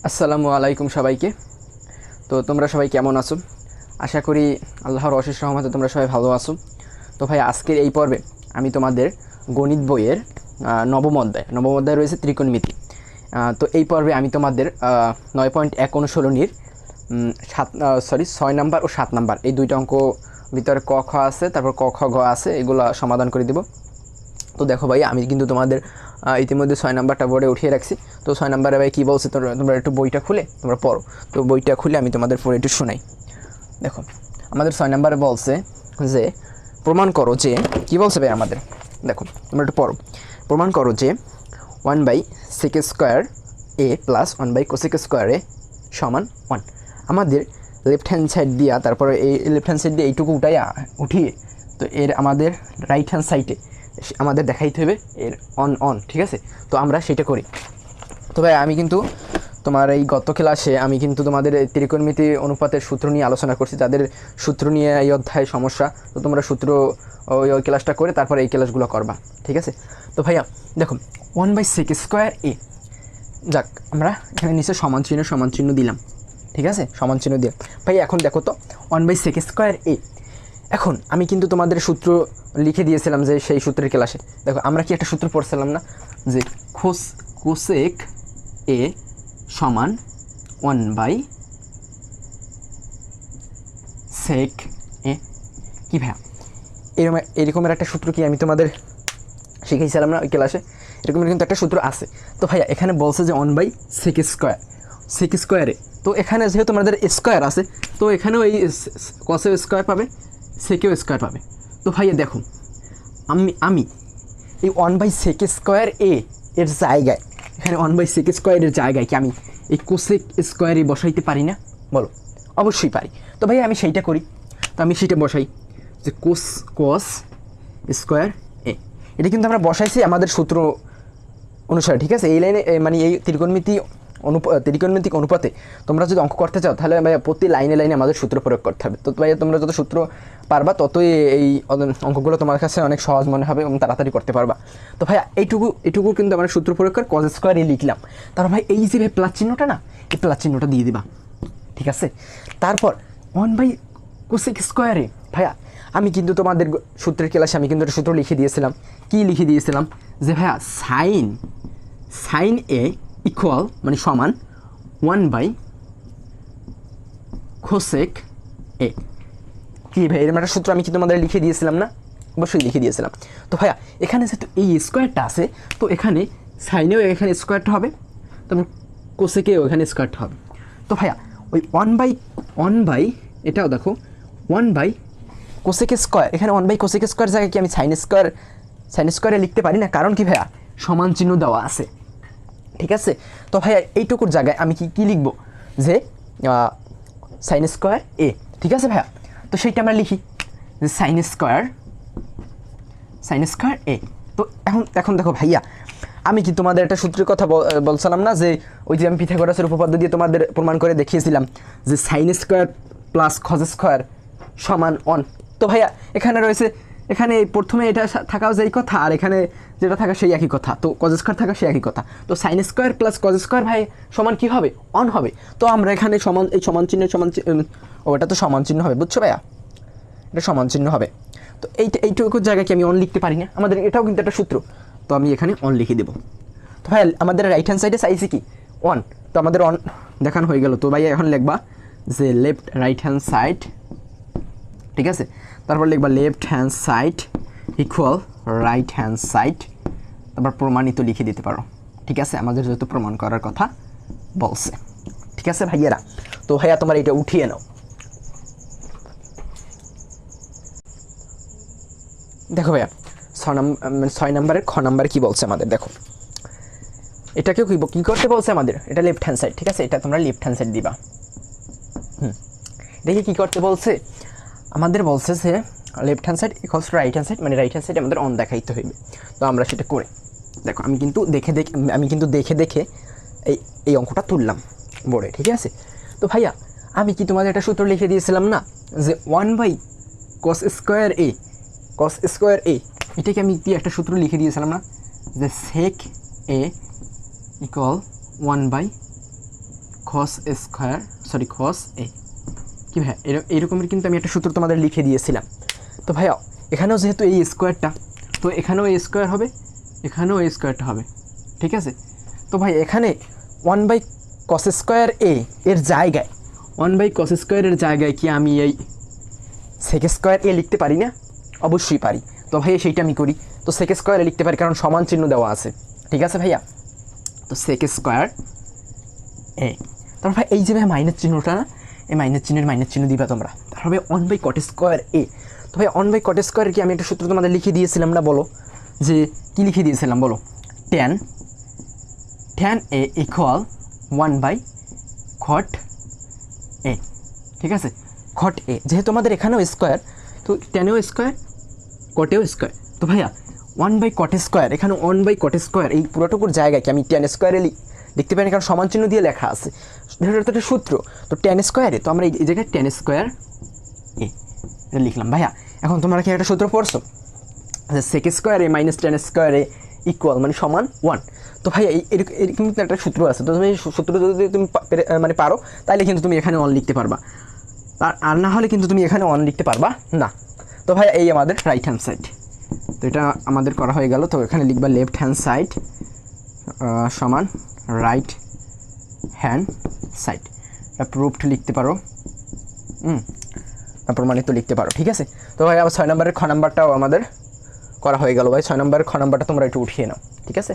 আসসালামু আলাইকুম সবাইকে। তো তোমরা সবাই কেমন আছো? আশা করি আল্লাহর অশেষ রহমতে তোমরা সবাই ভালো আছো। তো ভাই আজকের এই পর্বে আমি তোমাদের গণিত বইয়ের নবম অধ্যায় রয়েছে ত্রিকোণমিতি। তো এই পর্বে আমি তোমাদের 9.1 অনুশীলনীর 6 নাম্বার ও 7 নাম্বার এই দুইটা অঙ্ক ভিতরে ক খ আছে, তারপর ক খ গ আছে, এগুলো সমাধান করে দেব। তো দেখো ভাই, আমি কিন্তু তোমাদের ইতিমধ্যে 6 নাম্বারটা বোর্ডে উঠিয়ে রাখছি। তো 6 নাম্বারে ভাই কী বলছে তোমরা একটু বইটা খুলে তোমরা পড়ো। তো বইটা খুলে আমি তোমাদের পড়ে একটু শোনাই। দেখো, আমাদের 6 নাম্বারে বলছে যে প্রমাণ করো যে, কী বলছে ভাই আমাদের, দেখো তোমরা একটু পড়ো। প্রমাণ করো যে 1/sec² a plus 1/cosec² a সমান 1। আমাদের লেফট হ্যান্ড সাইড দিয়া, তারপরে এই লেফট হ্যান্ড সাইড দিয়ে এইটুকু উঠিয়ে, তো এর আমাদের রাইট হ্যান্ড সাইডে আমাদের দেখাইতে হবে এর অন, ঠিক আছে? তো আমরা সেটা করি। তো ভাই আমি কিন্তু তোমার এই গত ক্লাসে আমি কিন্তু তোমাদের ত্রিকোণমিতি অনুপাতের সূত্র নিয়ে আলোচনা করছি। যাদের সূত্র নিয়ে এই অধ্যায় সমস্যা, তো তোমরা সূত্র ওই ক্লাসটা করে তারপরে এই ক্লাসগুলো করবা, ঠিক আছে? তো ভাইয়া দেখো, 1/sec² a, যাক আমরা এখানে নিচে সমান চিহ্ন দিলাম, ঠিক আছে? সমান চিহ্ন দিলাম। ভাই এখন দেখো তো 1/sec² a, এখন আমি কিন্তু তোমাদের সূত্র লিখে দিয়েছিলাম যে সেই সূত্রের ক্লাসে। দেখো আমরা কি একটা সূত্র পড়ছিলাম না, যে কোসেক এ সমান 1/sec এ। কি ভাইয়া এরকমের একটা সূত্র কি আমি তোমাদের শিখেছিলাম না ওই ক্লাসে? এরকমের কিন্তু একটা সূত্র আছে। তো ভাইয়া এখানে বলছে যে 1/sec², তো এখানে যেহেতু তোমাদের স্কোয়ার আছে, তো এখানেও এই কসেও স্কোয়ার পাবে, সেকেও স্কোয়ার পাবে। তো ভাইয়া দেখো, আমি এই 1/sec² a এর জায়গায়, এখানে 1/sec² এর জায়গায় কি আমি এই কোসেক স্কোয়ারে বসাইতে পারি না? বলো, অবশ্যই পারি। তো ভাই আমি সেইটা করি। তো আমি সেইটা বসাই যে কস স্কোয়ার এ, এটা কিন্তু আমরা বসাইছি আমাদের সূত্র অনুসারে, ঠিক আছে? এই লাইনে মানে এই ত্রিকোণমিতিক অনুপাতে তোমরা যদি অঙ্ক করতে চাও, তাহলে ভাইয়া প্রতি লাইনে আমাদের সূত্র প্রয়োগ করতে হবে। তো ভাইয়া তোমরা যত সূত্র পারবা, ততই এই অঙ্কগুলো তোমার কাছে অনেক সহজ মনে হবে এবং তাড়াতাড়ি করতে পারবা। তো ভাইয়া এইটুকু কিন্তু আমরা সূত্র প্রয়োগ করে cos² লিখলাম। তারপর ভাই এই যে ভাই প্লাস চিহ্নটা না, এই প্লাস চিহ্নটা দিয়ে দিবা, ঠিক আছে? তারপর 1/cosec² ভাইয়া আমি কিন্তু তোমাদের সূত্রের ক্লাসে আমি কিন্তু একটা সূত্র লিখে দিয়েছিলাম। কি লিখে দিয়েছিলাম? যে ভাইয়া সাইন এ ইকুয়াল মানে সমান 1/cosec এ। কি ভাই এরকম একটা সূত্র আমি কি তোমাদের লিখে দিয়েছিলাম না? অবশ্যই লিখে দিয়েছিলাম। তো ভাইয়া এখানে যেহেতু এই স্কোয়ারটা আছে, তো এখানে সাইনেও এখানে স্কোয়ারটা হবে, তারপর কোসেকেও এখানে স্কোয়ারটা হবে। তো ভাইয়া ওই 1/, এটাও দেখো 1/cosec², এখানে 1/cosec² জায়গায় কি আমি সাইন স্কোয়ারে লিখতে পারি না? কারণ কি ভাইয়া, সমান চিহ্ন দেওয়া আছে, ঠিক আছে? তো ভাইয়া এইটুকুর জায়গায় আমি কি লিখবো, যে sin² a, ঠিক আছে ভাইয়া? তো সেইটা আমরা লিখি যে sin² a। তো এখন দেখো ভাইয়া, আমি কি তোমাদের একটা সূত্রের কথা বলছিলাম না, যে ওই যে আমি পিথাগোরাসের উপপাদ্য দিয়ে তোমাদের প্রমাণ করে দেখিয়েছিলাম যে sin² প্লাস cos² সমান 1। তো ভাইয়া এখানে রয়েছে, এখানে প্রথমে এটা থাকাও যেই কথা, আর এখানে যেটা থাকা সেই একই কথা, তো cos² থাকা সেই একই কথা। তো sin² প্লাস cos² ভাই সমান কি হবে? 1 হবে। তো আমরা এখানে সমান চিহ্ন ওটা তো সমান চিহ্ন হবে, বুঝছো ভাইয়া? এটা সমান চিহ্ন হবে। তো এইটুকুর জায়গায় কি আমি 1 লিখতে পারি না? আমাদের এটাও কিন্তু একটা সূত্র, তো আমি এখানে 1 লিখে দেবো। তো ভাই আমাদের রাইট হ্যান্ড সাইডে চাইছি কি 1, তো আমাদের 1 দেখানো হয়ে গেল। তো ভাই এখন লিখবা যে রাইট হ্যান্ড সাইড, ঠিক আছে? তারপর লিখবা left hand side equal right hand side, তারপর প্রমাণিত লিখে দিতে পারো, ঠিক আছে? আমাদের যেহেতু প্রমাণ করার কথা বলছে, ঠিক আছে ভাইয়েরা? তো ভাইয়া তোমার এটা উঠিয়ে নাও। দেখো ভাইয়া 6 নাম্বারের খ নাম্বারে কি বলছে আমাদের, দেখো এটাকেও কি করতে বলছে আমাদের, এটা লেফট হ্যান্ড সাইড, ঠিক আছে? এটা তোমরা লেফট হ্যান্ড সাইড দিবা। দেখি কি করতে বলছে আমাদের, বলছে যে left hand side equals to right hand side, মানে রাইট হ্যান্ড সাইড আমাদের অন দেখাইতে হইবে। তো আমরা সেটা করে দেখো, আমি কিন্তু দেখে এই অঙ্কটা তুললাম বোর্ডে, ঠিক আছে? তো ভাইয়া আমি কি তোমাদের একটা সূত্র লিখে দিয়েছিলাম না, যে 1/cos² a, এটাকে আমি কি একটা সূত্র লিখে দিয়েছিলাম না, যে sec a equal 1/cos cos square cos a কি ভাইয়া এরকমের কিন্তু আমি একটা সূত্র তোমাদের লিখে দিয়েছিলাম। তো ভাইয়া এখানেও যেহেতু এই স্কোয়ারটা, তো এখানেও এই স্কোয়ার হবে, এখানেও এই স্কোয়ারটা হবে, ঠিক আছে। তো ভাই এখানে 1/cos স্কোয়ার a এর জায়গায় 1/cos স্কোয়ারের জায়গায় কি আমি এই sec স্কোয়ার a লিখতে পারি না? অবশ্যই পারি। তো ভাইয়া সেইটা আমি করি। তো sec স্কোয়ার a লিখতে পারি কারণ সমান চিহ্ন দেওয়া আছে, ঠিক আছে ভাইয়া। তো sec স্কোয়ার a, তারপর ভাই এই যে ভাই মাইনাস চিহ্নটা না, এই মাইনাস চিহ্ন দিবা তোমরা, তারপরে 1/cot স্কোয়ার a। তো ভাই 1/cot স্কোয়ার কি আমি একটা সূত্র তোমাদের লিখে দিয়েছিলাম না? বলো যে কি লিখে দিয়েছিলাম বলো? tan a equal 1/cot a, ঠিক আছে। cot a যেহেতু আমাদের এখানেও স্কোয়ার, তো ট্যানেও স্কোয়ার, কটেও স্কোয়ার। তো ভাইয়া 1/cot স্কোয়ার, এখানে 1/cot স্কোয়ার এই পুরোটুকুর জায়গায় কি আমি tan স্কোয়ারে লিখতে পারি? কারণ সমান চিহ্ন দিয়ে লেখা আছে, এটা একটা সূত্র। তো tan স্কোয়ারে, তো আমরা এই জায়গায় tan স্কোয়ার a এটা লিখলাম। ভাইয়া এখন তোমরা কি একটা সূত্র পড়ছো যে sec square a minus tan square a equal মানে সমান 1। তো ভাইয়া এরকম কিন্তু একটা সূত্র আছে। তো তুমি সূত্র যদি তুমি মানে পারো তাহলে কিন্তু তুমি এখানে 1 লিখতে পারবা, আর না হলে কিন্তু তুমি এখানে 1 লিখতে পারবা না। তো ভাইয়া এই আমাদের রাইট হ্যান্ড সাইড, তো এটা আমাদের করা হয়ে গেল। তো এখানে লিখবা লেফট হ্যান্ড সাইড সমান রাইট হ্যান্ড সাইড, প্রুফড লিখতে পারো, প্রমাণিত লিখতে পারো, ঠিক আছে। তো ভাই আবার 6 নম্বরের খ নাম্বারটাও আমাদের করা হয়ে গেল। ভাই 6 নম্বরের খ নাম্বারটা তোমরা একটু উঠিয়ে নাও, ঠিক আছে।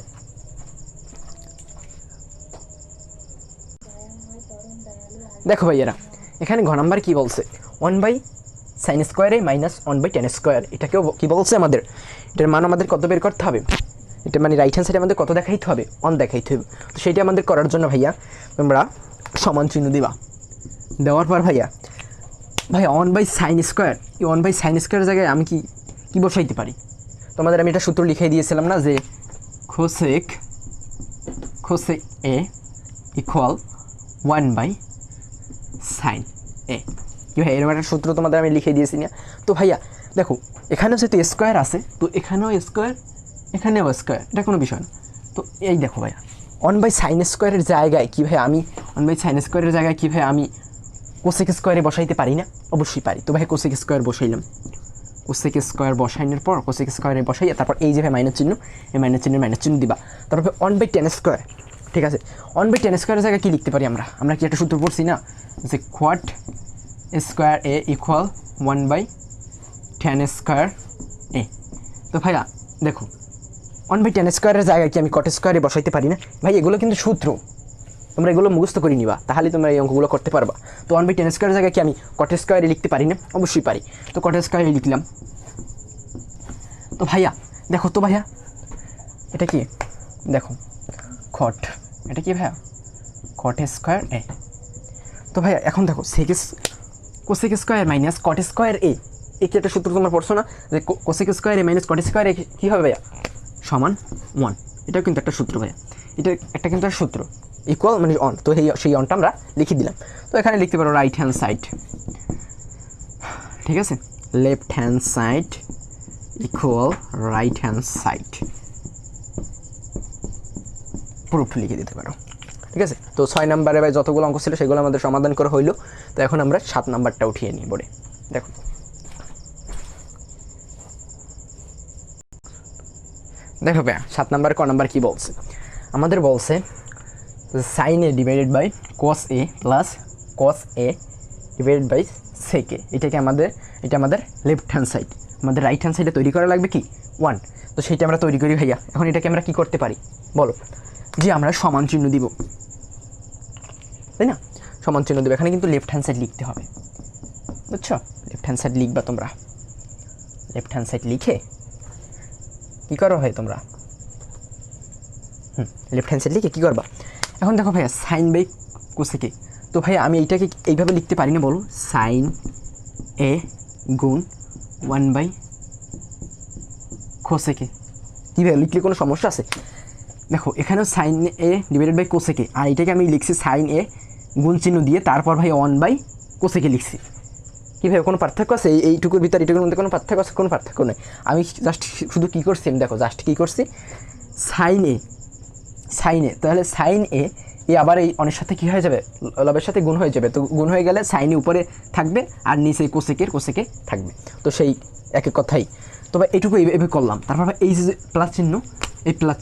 দেখো ভাই এরা এখানে ঘ নাম্বার কি বলছে? 1/sin square a minus 1/tan square, এটাকেও কি বলছে আমাদের? এটার মান আমাদের কত বের করতে হবে? এটা মানে রাইট হ্যান্ড সাইডে আমাদের কত দেখাইতে হবে? 1 দেখাইতে হবে। তো সেইটা আমাদের করার জন্য ভাইয়া তোমরা সমান চিহ্ন দিবা, দেওয়ার পর ভাইয়া 1/sin স্কোয়ার, এই 1/sin স্কোয়ারের জায়গায় আমি কি বসাইতে পারি? তোমাদের আমি এটা সূত্র লিখে দিয়েছিলাম না যে cosec a equal 1/sin a, কি ভাই এরকম একটা সূত্র তোমাদের আমি লিখে দিয়েছি না? তো ভাইয়া দেখো এখানেও যেহেতু স্কোয়ার আছে, তো এখানেও স্কোয়ার, এখানেও স্কোয়ার, এটা কোনো বিষয় না। তো এই দেখো ভাইয়া 1/sin স্কোয়ারের জায়গায় কি ভাই আমি 1/sin স্কোয়ারের জায়গায় কি ভাই আমি কোসেক স্কোয়ারে বসাইতে পারি না? অবশ্যই পারি। তো ভাই কোসেক স্কোয়ার বসাইলাম, কোসেক স্কোয়ার বসাইনের পর কোসেক স্কোয়ারে বসাইয়া তারপর এই যে ভাই মাইনাস চিহ্ন, এই মাইনাস চিহ্ন দিবা, তারপর 1/tan স্কোয়ার, ঠিক আছে। 1/tan স্কোয়ারের জায়গায় কী লিখতে পারি আমরা কি একটা সূত্র পড়ছি না যে cot square a equal 1/tan square a। তো ভাইয়া দেখো 1/tan স্কোয়ারের জায়গায় কি আমি cot স্কোয়ারে বসাইতে পারি না? ভাই এগুলো কিন্তু সূত্র, তোমরা এগুলো মুখস্থ করে নিবা, তাহলে তোমরা এই অঙ্কগুলো করতে পারবা। তো 1/tan স্কোয়ারের জায়গায় কি আমি cot স্কোয়ারে লিখতে পারি না? অবশ্যই পারি। তো cot স্কোয়ারে লিখলাম। তো ভাইয়া দেখো, তো ভাইয়া এটা কি দেখো cot, এটা কি ভাইয়া cot স্কোয়ার a। তো ভাইয়া এখন দেখো cosec square minus cot square a, কি একটা সূত্র তোমরা পড়ছো না যে cosec square a minus cot square a কী হবে ভাইয়া? সমান 1। এটাও কিন্তু একটা সূত্র ভাইয়া, এটা একটা কিন্তু একটা সূত্র ইকুয়াল মানে অন। তো সেই অনটা আমরা লিখে দিলাম। তো এখানে লিখতে পারো রাইট হ্যান্ড সাইড, ঠিক আছে, left hand side equal right hand side, proof লিখে দিতে পারো, ঠিক আছে। তো 6 নম্বরে ভাই যতগুলো অঙ্ক ছিল সেগুলো আমাদের সমাধান করা হইলো। তো এখন আমরা 7 নাম্বারটা উঠিয়ে নিই বোর্ডে। দেখো দেখো ভাইয়া 7 নাম্বার ক নাম্বার কী বলছে? আমাদের বলছে sin a divided by cos a plus cos a divided by sec a, এটা আমাদের লেফট হ্যান্ড সাইড। আমাদের রাইট হ্যান্ড সাইডে তৈরি করা লাগবে কি 1। তো সেইটা আমরা তৈরি করি ভাইয়া। এখন এটাকে আমরা কি করতে পারি বলো? যে আমরা সমান চিহ্ন দিব, তাই না? সমান চিহ্ন দেবো। এখানে কিন্তু লেফট হ্যান্ড সাইড লিখতে হবে, বুঝছো? লেফট হ্যান্ড সাইড লিখবা তোমরা। লেফট হ্যান্ড সাইড লিখে কী করো ভাই তোমরা? লেফট হ্যান্ড সাইড লিখে কী করবা? এখন দেখো ভাইয়া সাইন বাই কোসেকে, তো ভাইয়া আমি এইটাকে এইভাবে লিখতে পারি না বলো? সাইন এ গুণ 1/কোসেকে, কীভাবে লিখলে কোনো সমস্যা আছে? দেখো এখানেও sine A divided by cosec A, আর এটাকে আমি লিখছি সাইন এ গুণ চিহ্ন দিয়ে, তারপর ভাই 1/কোসেকে লিখছি। কীভাবে কোনো পার্থক্য আছে? এইটুকুর ভিতরে এইটুকুর মধ্যে কোনো পার্থক্য আছে? কোনো পার্থক্য নেই। আমি জাস্ট শুধু কী করছি, আমি দেখো জাস্ট কী করছি, সাইন এ, তাহলে সাইন এ এই আবার এই অনের সাথে কী হয়ে যাবে, লবের সাথে গুণ হয়ে যাবে। তো গুণ হয়ে গেলে সাইনে উপরে থাকবে আর নিচে কোসেকে থাকবে। তো সেই একই কথাই। তবে এটুকু এইভাবে করলাম। তারপর এই যে প্লাস চিহ্ন, এই প্লাস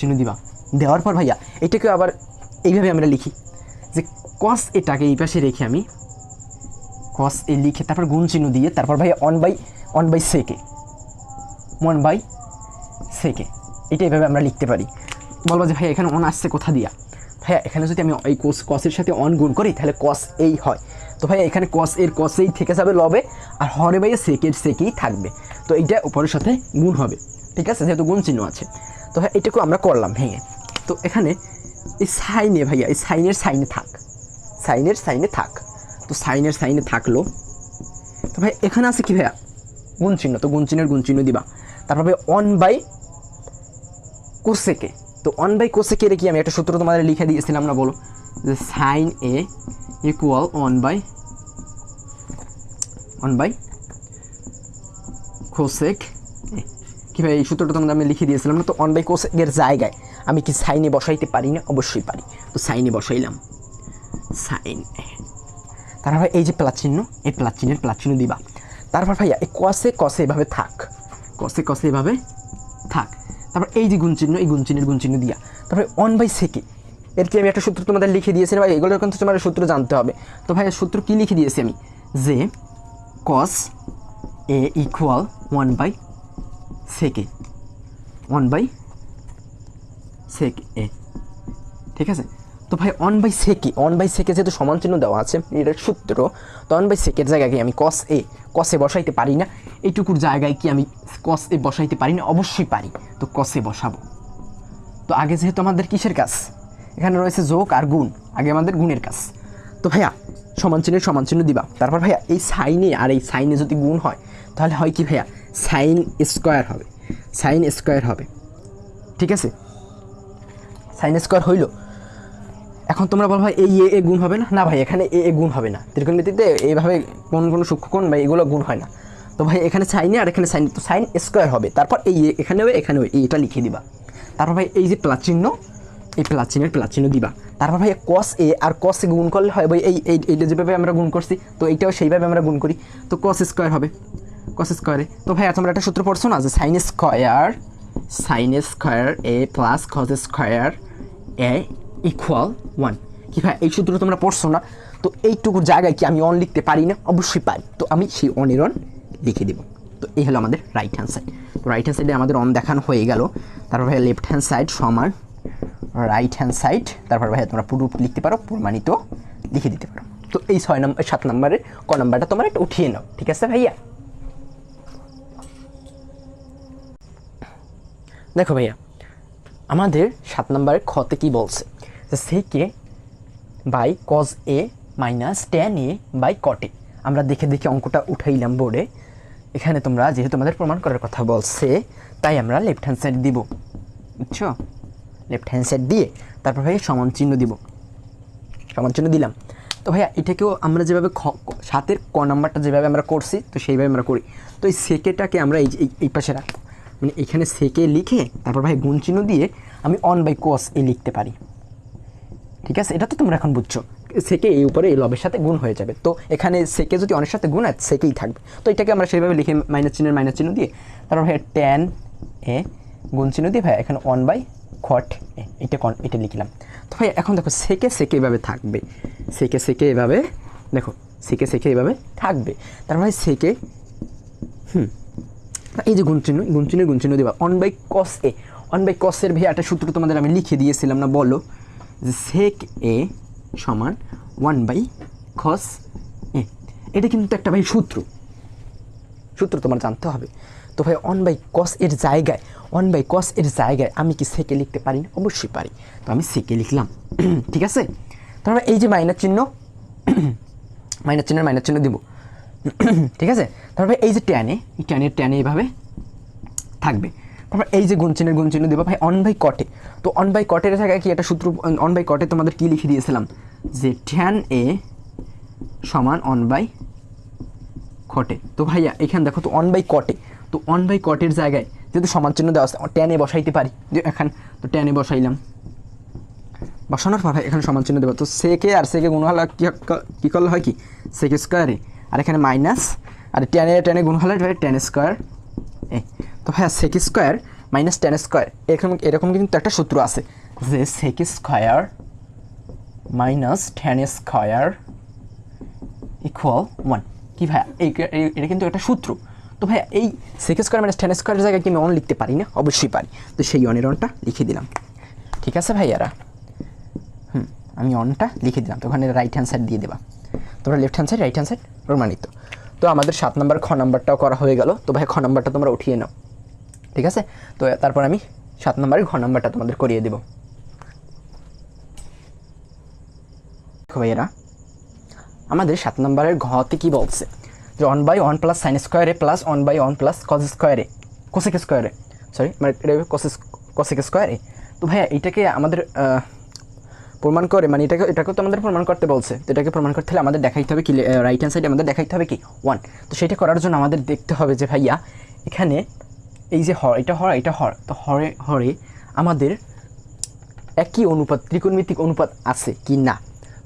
চিহ্ন দিবা। দেওয়ার পর ভাইয়া এটাকে আবার এইভাবে আমরা লিখি যে কস এটাকে এই পাশে রেখে আমি কস এ লিখে তারপর গুণ চিহ্ন দিয়ে তারপর ভাইয়া ওয়ান বাই সেকে এটা এইভাবে আমরা লিখতে পারি। বলবো যে ভাইয়া এখানে অন আসছে কোথা দিয়া, ভাইয়া এখানে যদি আমি এই কসের সাথে অন গুণ করি তাহলে কস এই হয়। তো ভাইয়া এখানে কসেই থেকে যাবে লবে, আর হরে ভাইয়া সেকেই থাকবে। তো এইটা উপরের সাথে গুণ হবে, ঠিক আছে, যেহেতু গুণ চিহ্ন আছে। তো ভাই এটাকেও আমরা করলাম ভেঙে। তো এখানে এই সাইনে ভাইয়া এই সাইনের সাইনে থাক। তো সাইনে থাকলো। তো ভাই এখানে আছে কি ভাইয়া গুণ চিহ্ন, তো গুণ চিহ্ন দিবা। তারপর ভাই অন বাই কোসেকে। তো অন বাই কোসেকে রেখে আমি একটা সূত্র তোমাদের লিখে দিয়েছিলাম না, বলো যে sine A equal one by cosec. কি ভাই এই সূত্রটা তোমাদের আমি লিখে দিয়েছিলাম না। তো অন বাই কোসেকের জায়গায় আমি কি সাইনে বসাইতে পারি না? অবশ্যই পারি। তো সাইনে বসাইলাম সাইন। তারপর ভাই এই যে প্লাস চিহ্ন, এই প্লাস চিহ্ন দিবা। তারপর ভাইয়া এই কসে এভাবে থাক, কসে এভাবে থাক। তারপর এই যে গুণ চিহ্ন, এই গুণ চিহ্ন দিয়া। তারপরে অন বাই সেকে এর কি আমি একটা সূত্র তোমাদের লিখে দিয়েছিলাম ভাই, এগুলোর কিন্তু তোমার সূত্র জানতে হবে। তো ভাই সূত্র কি লিখে দিয়েছি আমি, যে কস এ ইকুয়াল ওয়ান বাই সেক এ, ঠিক আছে। তো ভাই অন বাই সেকে যেহেতু সমান চিহ্ন দেওয়া আছে এটার সূত্র, তো অন বাই সেকের জায়গায় কি আমি কসে বসাইতে পারি না? এইটুকুর জায়গায় কি আমি কস এ বসাইতে পারি না? অবশ্যই পারি। তো কসে বসাবো। তো আগে যেহেতু আমাদের কিসের কাজ, এখানে রয়েছে যোগ আর গুণ, আগে আমাদের গুণের কাজ। তো ভাইয়া সমান চিহ্ন দিবা। তারপর ভাইয়া এই সাইনে আর এই সাইনে যদি গুণ হয় তাহলে হয় কি ভাইয়া সাইন স্কোয়ার হবে, ঠিক আছে। সাইন স্কোয়ার হইল। এখন তোমরা বল ভাই এই এ গুণ হবে না? না ভাই এখানে এ গুণ হবে না, ত্রিকোণমিতিতে এইভাবে কোনো সূক্ষ্মকোণ বা এগুলো গুণ হয় না। তো ভাই এখানে সাইনে আর এখানে সাইন, তো সাইন স্কোয়ার হবে। তারপর এই এখানেও এটা লিখে দিবা। তারপর ভাই এই যে প্লাস চিহ্ন, এই প্লাস চিহ্ন দিবা। তারপর ভাই কস এ আর কস এ গুণ করলে হয় ভাই এইটা যেভাবে আমরা গুণ করছি, তো এইটাও সেইভাবে আমরা গুণ করি। তো কস স্কোয়ার হবে, কস স্কোয়ারে। তো ভাই তোমরা একটা সূত্র পড়ছো না, যে সাইন স্কোয়ার এ প্লাস কস স্কোয়ার এ ইকুয়াল 1। কি ভাই এই সূত্র তোমরা পড়ছো না? তো এইটুকু জায়গায় কি আমি অন লিখতে পারি না? অবশ্যই পারি। তো আমি সেই অনের অন লিখে দেব। তো এই হলো আমাদের রাইট হ্যান্ড সাইড। তো রাইট হ্যান্ড সাইডে আমাদের অন দেখানো হয়ে গেল। তারপর ভাই লেফট হ্যান্ড সাইড সমান রাইট হ্যান্ড সাইড। তারপর ভাই তোমরা পুরো লিখতে পারো, প্রমাণিত লিখে দিতে পারো। তো এই 7 নম্বরের ক নাম্বারটা তোমরা একটু উঠিয়ে নাও, ঠিক আছে ভাইয়া। দেখো ভাইয়া আমাদের 7 নম্বরের খতে কি বলছে, যে sec A by cos A minus tan A by cot A. আমরা দেখে অঙ্কটা উঠাইলাম বোর্ডে। এখানে তোমরা যেহেতু আমাদের প্রমাণ করার কথা বলছে, তাই আমরা লেফট হ্যান্ড সাইড দিব, বুঝছো? লেফট হ্যান্ড সাইড দিয়ে তারপর ভাইয়া সমান চিহ্ন দিলাম। তো ভাইয়া এটাকেও আমরা যেভাবে 7-এর ক নাম্বারটা যেভাবে আমরা করছি, তো সেইভাবে আমরা করি। তো এই সেকেটাকে আমরা এই পাশে রাখবো, মানে এখানে সেকে লিখে তারপর ভাই গুণ চিহ্ন দিয়ে আমি অন বাই কস এ লিখতে পারি, ঠিক আছে। এটা তো তোমরা এখন বুঝছো, সেকে এই উপরে এই লবের সাথে গুণ হয়ে যাবে। তো এখানে সেকে যদি অনের সাথে গুণ হয় সেকেই থাকবে। তো এটাকে আমরা সেইভাবে লিখে মাইনাস চিহ্ন দিয়ে তারপর ভাই ট্যান এ গুণ চিহ্ন দিয়ে ভাই এখানে অন বাই খট এ এটা লিখলাম। তো ভাই এখন দেখো সেকে এভাবে থাকবে, সেকে এভাবে দেখো সেকে এভাবে থাকবে। তারপর ভাই সেকে এই যে গুণ চিহ্ন দেবা অন বাই কস এর ভাই একটা সূত্র তোমাদের আমি লিখে দিয়েছিলাম না, বলো যে সেক এ সমান 1 বাই কস এ। এটা কিন্তু একটা ভাই সূত্র তোমার জানতে হবে। তো ভাই অন বাই কস এর জায়গায় আমি কি সেকে লিখতে পারি না? অবশ্যই পারি। তো আমি সেকে লিখলাম, ঠিক আছে। তারপরে এই যে মাইনাস চিহ্ন দিব, ঠিক আছে। তারপরে এই যে ট্যানে এইভাবে থাকবে। তারপর এই যে গুণ চিহ্ন দেবো ভাই অন বাই কটে। তো অন বাই কটের জায়গায় কি একটা সূত্র, অন বাই কটে তোমাদের কি লিখে দিয়েছিলাম, যে ট্যান এ সমান অন বাই কটে। তো ভাইয়া এখানে দেখো তো অন বাই কটের জায়গায় যেহেতু সমান চিহ্ন দেওয়া আছে ট্যান এ বসাইতে পারি, যে এখান তো ট্যান এ বসাইলাম। বসানোর পর এখানে সমান চিহ্ন দেবো। তো সেকে আর সেকে গুণ হলে কী করলে হয় কি সেক স্কোয়ারে, আর এখানে মাইনাস, আর টেনে গুণ হলে টেন স্কোয়ার এ। তো ভাইয়া sec square minus tan square এরকম কিন্তু একটা সূত্র আছে যে sec square minus tan square equal 1। কি ভাইয়া এটা কিন্তু একটা সূত্র। তো ভাইয়া এই সেক স্কোয়ার মাইনাস টেন স্কোয়ারের জায়গায় কি আমি অন লিখতে পারি না? অবশ্যই পারি। তো সেই অনের অনটা লিখে দিলাম। ঠিক আছে ভাইয়ারা, আমি অনটা লিখে দিলাম। তো ওখানে রাইট হ্যান্ড সাইড দিয়ে দেবা, তোমরা left hand side right hand side প্রমাণিত। তো আমাদের 7 নম্বর খ নাম্বারটাও করা হয়ে গেল। তো ভাই খ নাম্বারটা তোমরা উঠিয়ে নাও। ঠিক আছে, তো তারপর আমি 7 নম্বরের ঘ নাম্বারটা তোমাদের করিয়ে দেব। দেখো ভাইয়েরা, আমাদের 7 নম্বরের ঘতে কি বলছে যে 1/1 প্লাস সাইন স্কোয়ারে প্লাস 1/1 প্লাস কস স্কোয়ারে কোসেক স্কোয়ারে, সরি মানে কোসেক স্কোয়ারে। তো ভাইয়া এইটাকে আমাদের প্রমাণ করে, মানে এটাকে তো আমাদের প্রমাণ করতে বলছে। তো এটাকে প্রমাণ করতে হলে আমাদের দেখাইতে হবে কি রাইট হ্যান্ড সাইডে আমাদের দেখাইতে হবে কি 1। তো সেটা করার জন্য আমাদের দেখতে হবে যে ভাইয়া এখানে এই যে এটা হর তো হরে আমাদের একই অনুপাত ত্রিকোণমিতিক অনুপাত আছে কি না।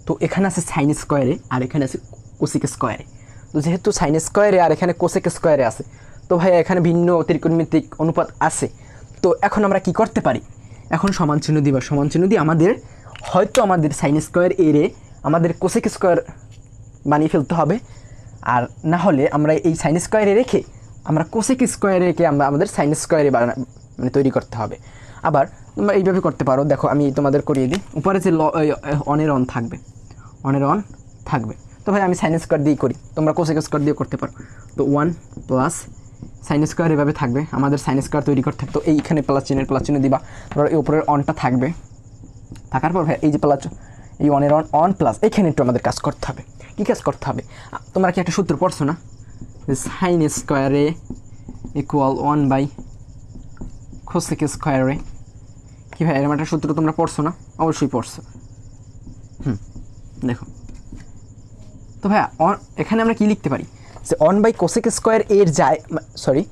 তো এখানে আছে সাইন স্কোয়ারে আর এখানে আছে কোসেক স্কোয়ারে। তো যেহেতু সাইন স্কোয়ারে আর এখানে কোসেক স্কোয়ারে আছে, তো ভাইয়া এখানে ভিন্ন ত্রিকোণমিতিক অনুপাত আছে। তো এখন আমরা কি করতে পারি, এখন সমান চিহ্ন দিবা। সমান চিহ্ন দিয়ে আমাদের হয়তো আমাদের সাইন স্কোয়ার এরে আমাদের কোসেক স্কোয়ার বানিয়ে ফেলতে হবে, আর না হলে আমরা এই সাইন স্কোয়ারে রেখে আমরা কোসেক স্কোয়ারে রেখে আমরা আমাদের সাইন স্কোয়ারে মানে তৈরি করতে হবে। আবার তোমরা এইভাবে করতে পারো। দেখো আমি তোমাদের করিয়ে দিই। উপরে যে অনের অন থাকবে, অনের অন থাকবে। তো ভাই আমি সাইন স্কোয়ার দিয়েই করি, তোমরা কোসেক স্কোয়ার দিয়ে করতে পারো। তো 1 প্লাস সাইন স্কোয়ার এভাবে থাকবে, আমাদের সাইন স্কোয়ার তৈরি করতে হবে। তো এইখানে প্লাস চিহ্ন দিবা, তারপর এই উপরের অনটা থাকবে। থাকার পর ভাই এই যে প্লাস এই অনের অন প্লাস এইখানে একটু আমাদের কাজ করতে হবে। কী কাজ করতে হবে, তোমরা কি একটা সূত্র পড়ছো না, সাইন স্কোয়ারে ইকুয়াল 1 কোসেক স্কোয়ারে? কি ভাই এরকম একটা সূত্র তোমরা পড়ছো না? অবশ্যই পড়ছো। দেখো তো ভাইয়া এখানে আমরা কি লিখতে পারি যে 1 কোসেক স্কোয়ার এর যায়, সরি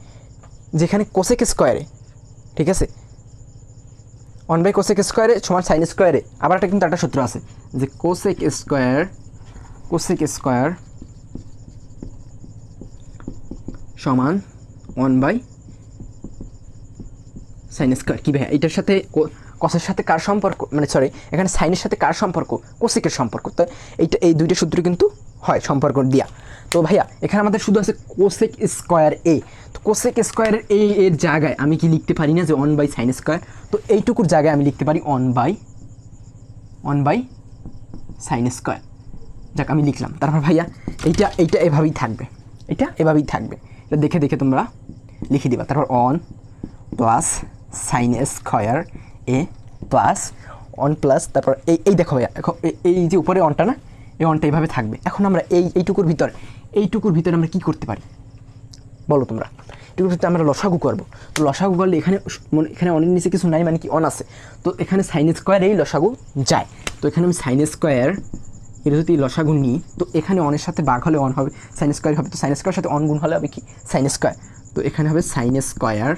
যেখানে কোসেক স্কোয়ারে, ঠিক আছে 1 কোসেক স্কোয়ারে সমান সাইন স্কোয়ারে। আবার একটা কিন্তু একটা সূত্র আছে যে কোসেক স্কোয়ার সমান 1 সাইন স্কোয়ার। কী ভাইয়া এটার সাথে কসের সাথে কার সম্পর্ক, মানে সরি এখানে সাইনের সাথে কার সম্পর্ক, কোসেকের সম্পর্ক। তো এই দুইটা সূত্র কিন্তু হয় সম্পর্ক দিয়া। তো ভাইয়া এখানে আমাদের শুধু আছে কোসেক স্কোয়ার এ। তো কোসেক স্কোয়ারের এর জায়গায় আমি কি লিখতে পারি না যে 1 সাইন স্কোয়ার? তো এইটুকুর জায়গায় আমি লিখতে পারি 1 সাইন স্কোয়ার। যাক আমি লিখলাম। তারপর ভাইয়া এইটা এভাবেই থাকবে, এটা দেখে তোমরা লিখে দিবা। তারপর 1 প্লাস সাইন স্কোয়ার এ প্লাস 1 প্লাস তারপর এই দেখো ভাইয়া এই যে উপরে অনটা না, এই অনটা এইভাবে থাকবে। এখন আমরা এইটুকুর ভিতরে আমরা কী করতে পারি বলো তোমরা? এইটুকুর ভিতরে আমরা লসাগু করবো। তো লসাগু করলে এখানে অনের নিচে কিছু নাই, মানে কি অন আছে। তো এখানে সাইন স্কোয়ার এই লসাগু যায়। তো এখানে আমি সাইন স্কোয়ার এটা যদি লসাগু নিই, তো এখানে অনের সাথে ভাগ হলে অন হবে, সাইন স্কোয়ার হবে। তো সাইন স্কোয়ার সাথে অন গুণ হলে হবে কি সাইন স্কোয়ার। তো এখানে হবে সাইন স্কোয়ার।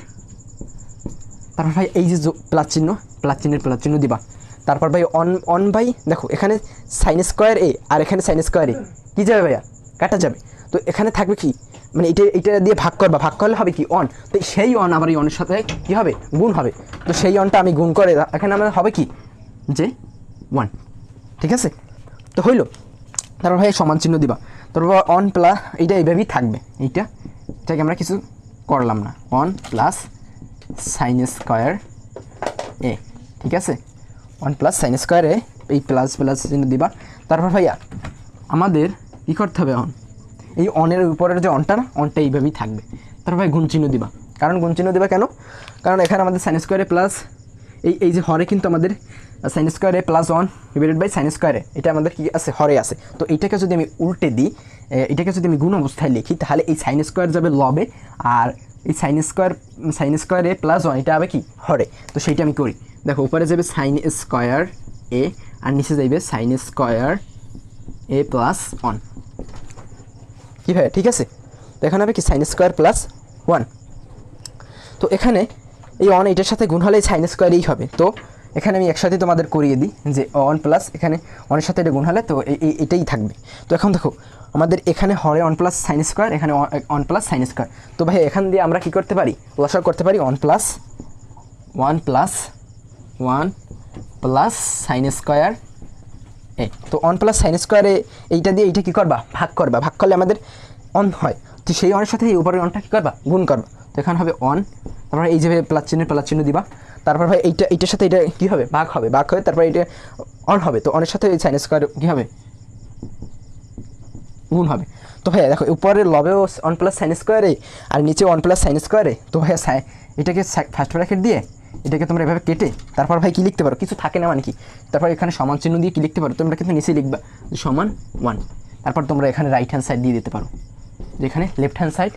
তারপর ভাই এই যে প্লাস চিহ্ন দিবা। তারপর ভাই অন বাই দেখো এখানে সাইন স্কোয়ার এ আর এখানে সাইন স্কোয়ার এ কী যাবে ভাইয়া, কাটা যাবে। তো এখানে থাকবে কি, মানে এটা দিয়ে ভাগ করলে হবে কি অন। তো সেই অন আবার এই অনের সাথে কী হবে, গুণ হবে। তো সেই অনটা আমি গুণ করে এখানে আমার হবে কি যে 1। ঠিক আছে, তো হইল। তারপর ভাই সমান চিহ্ন দিবা। তারপর 1 প্লাস এইটা এইভাবেই থাকবে। এটাকে আমরা কিছু করলাম না, 1 প্লাস সাইন স্কোয়ার এ। ঠিক আছে, 1 প্লাস সাইন স্কোয়ার এ, এই প্লাস চিহ্ন দিবা। তারপর ভাইয়া আমাদের কী করতে হবে, এই অনের উপরের যে অনটা না, অনটা এইভাবেই থাকবে। তারপর ভাই গুণ চিহ্ন দিবা। গুণ চিহ্ন দিবা কেন? কারণ এখানে আমাদের সাইন স্কোয়ারে প্লাস এই যে হরে কিন্তু আমাদের সাইন স্কোয়ারে প্লাস 1 ডিভাইডেড বাই সাইন স্কোয়ারে, এটা আমাদের কি আছে, হরে আছে। তো এইটাকে যদি আমি উল্টে দিই, এটাকে যদি আমি গুণ অবস্থায় লিখি, তাহলে এই সাইন স্কোয়ার যাবে লবে, আর এই সাইন স্কোয়ারে প্লাস 1 এটা হবে কি হরে। তো সেইটা আমি করি। দেখো উপরে যাবে সাইন স্কোয়ার এ আর নিচে যাইবে সাইন স্কোয়ার এ প্লাস 1। কী ভাই ঠিক আছে? তো এখানে হবে কি সাইন স্কোয়ার প্লাস 1। তো এখানে এই অন এটার সাথে গুণ হলে সাইন স্কোয়ারেই হবে। তো এখানে আমি একসাথে তোমাদের করিয়ে দিই যে ওয়ান প্লাস এখানে ওয়ানের সাথে এটা গুণ হলে তো এটাই থাকবে। তো এখন দেখো আমাদের এখানে হরে ওয়ান প্লাস সাইন স্কোয়ার, এখানে ওয়ান প্লাস সাইন স্কোয়ার। তো ভাই এখান দিয়ে আমরা কী করতে পারি, লসাগু করতে পারি one plus sine square A. তো ওয়ান প্লাস সাইন স্কোয়ারে এইটা দিয়ে এইটা কী করবা, ভাগ করবা, ভাগ করলে আমাদের অন হয়। তো সেই অনের সাথে এই উপরের অনটা কী করবা, গুণ করবা। তো এখানে হবে অন, তারপর এই যে প্লাস চিহ্ন দিবা, তারপর ভাই এইটার সাথে এটা কী হবে, ভাগ হবে, ভাগ হয়ে তারপর এটা অন হবে। তো অনের সাথে এই সাইন স্কোয়ার কী হবে, গুণ হবে। তো ভাইয়া দেখো উপরে লবেও ওয়ান প্লাস সাইন স্কোয়ারে আর নিচে ওয়ান প্লাস সাইন স্কোয়ারে। তো ভাইয়া এটাকে ফার্স্ট ব্র্যাকেট দিয়ে এটাকে তোমরা এভাবে কেটে তারপর ভাই কী লিখতে পারো, কিছু থাকে না মানে কি, তারপর এখানে সমান চিহ্ন দিয়ে কী লিখতে পারো, তোমরা কিন্তু নিচে লিখবা সমান 1। তারপর তোমরা এখানে রাইট হ্যান্ড সাইড দিয়ে দিতে পারো, যেখানে left hand side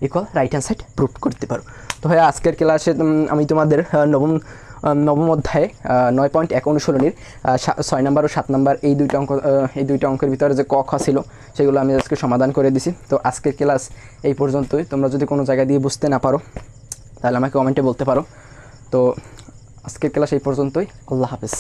equal right hand side prove করতে পারো। তো ভাইয়া আজকের ক্লাসে আমি তোমাদের নবম অধ্যায়ে 9.1 অনুশীলনীর 6 নম্বর ও 7 নম্বর এই দুইটা অঙ্কের ভিতরে যে ক খ ছিল সেগুলো আমি আজকে সমাধান করে দিছি। তো আজকের ক্লাস এই পর্যন্তই। তোমরা যদি কোনো জায়গা দিয়ে বুঝতে না পারো তাহলে আমাকে কমেন্টে বলতে পারো। তো আজকের ক্লাস এই পর্যন্তই। আল্লাহ হাফেজ।